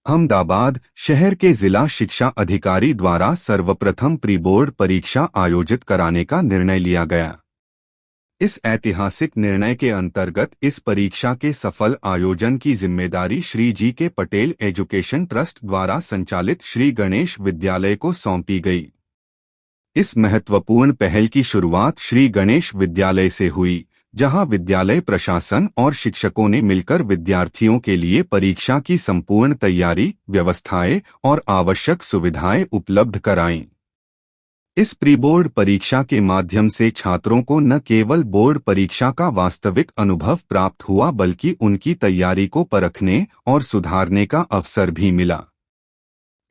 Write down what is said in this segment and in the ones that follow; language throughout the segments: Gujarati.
अहमदाबाद शहर के जिला शिक्षा अधिकारी द्वारा सर्वप्रथम प्री बोर्ड परीक्षा आयोजित कराने का निर्णय लिया गया। इस ऐतिहासिक निर्णय के अंतर्गत इस परीक्षा के सफल आयोजन की जिम्मेदारी श्री जी के पटेल एजुकेशन ट्रस्ट द्वारा संचालित श्री गणेश विद्यालय को सौंपी गई। इस महत्वपूर्ण पहल की शुरुआत श्री गणेश विद्यालय से हुई, जहां विद्यालय प्रशासन और शिक्षकों ने मिलकर विद्यार्थियों के लिए परीक्षा की संपूर्ण तैयारी, व्यवस्थाएं और आवश्यक सुविधाएं उपलब्ध कराईं। इस प्री बोर्ड परीक्षा के माध्यम से छात्रों को न केवल बोर्ड परीक्षा का वास्तविक अनुभव प्राप्त हुआ, बल्कि उनकी तैयारी को परखने और सुधारने का अवसर भी मिला।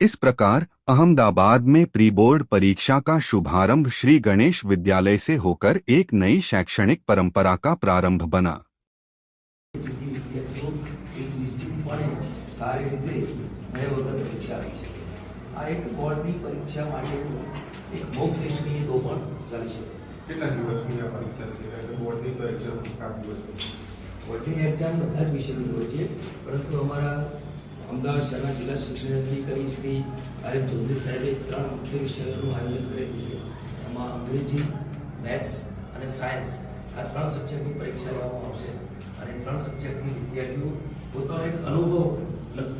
इस प्रकार अहमदाबाद में प्री बोर्ड परीक्षा का शुभारंभ श्री गणेश विद्यालय से होकर एक नई शैक्षणिक परंपरा का प्रारंभ बना। અમદાવાદ શહેરના જિલ્લા શિક્ષણ અધિકારી શ્રી આર.એમ. ચૌધરી સાહેબે 3 મુખ્ય વિષયોનું આયોજન કરેલું છે। એમાં અંગ્રેજી, મેથ્સ અને સાયન્સ આ 3 સબ્જેક્ટની પરીક્ષા લેવામાં આવશે અને 3 સબ્જેક્ટની વિદ્યાર્થીઓ પોતાનો એક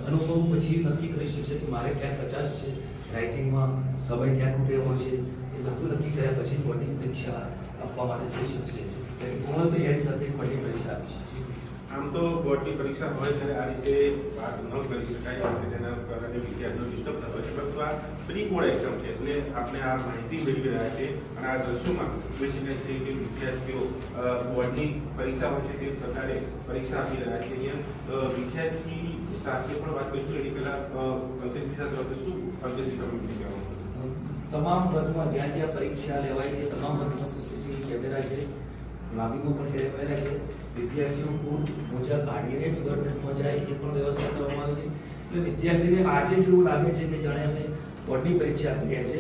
અનુભવ પછી નક્કી કરી શકશે કે મારે ક્યાં 50 છે, રાઇટિંગમાં સમય ક્યાં ખૂટે હોય છે, એ બધું નક્કી કર્યા પછી બોર્ડની પરીક્ષા આપવા માટે જઈ શકશે। પૂર્ણ તૈયારી સાથે બોર્ડની પરીક્ષા આપી શકશે। આમ તો બોર્ડની પરીક્ષા હોય ત્યારે આ રીતે વાત ન કરી શકાય, કારણ કે તેના કારણે વિદ્યાર્થીઓ ડિસ્ટર્બ ન હોય છે, પરંતુ આ પ્રી બોર્ડ એક્ઝામ છે એટલે આપણે આ માહિતી મેળવી રહ્યા છે અને આ દ્રશ્યોમાં જોઈ શકાય છે કે વિદ્યાર્થીઓ બોર્ડની પરીક્ષા હોય છે તે પ્રકારે પરીક્ષા આપી રહ્યા છે। અહીંયા વિદ્યાર્થી સાથે પણ વાત કરીશું એની પહેલા અંકિતજી સાથે શું અંકિતજી તમે કહેવા તમામ વર્ગમાં જ્યાં જ્યાં પરીક્ષા લેવાય છે તમામ વર્ગમાં સીસીટીવી કેમેરા છે, લાબીમાં પણ કેમેરા છે। વિદ્યાર્થીઓ બૂટ મોજા કાઢીને જ વર્ગમાં જાય એ પણ વ્યવસ્થા કરવામાં આવી છે। એટલે વિદ્યાર્થીને આજે જ એવું લાગે છે કે જાણે અમે બોર્ડની પરીક્ષા આપી રહ્યા છે।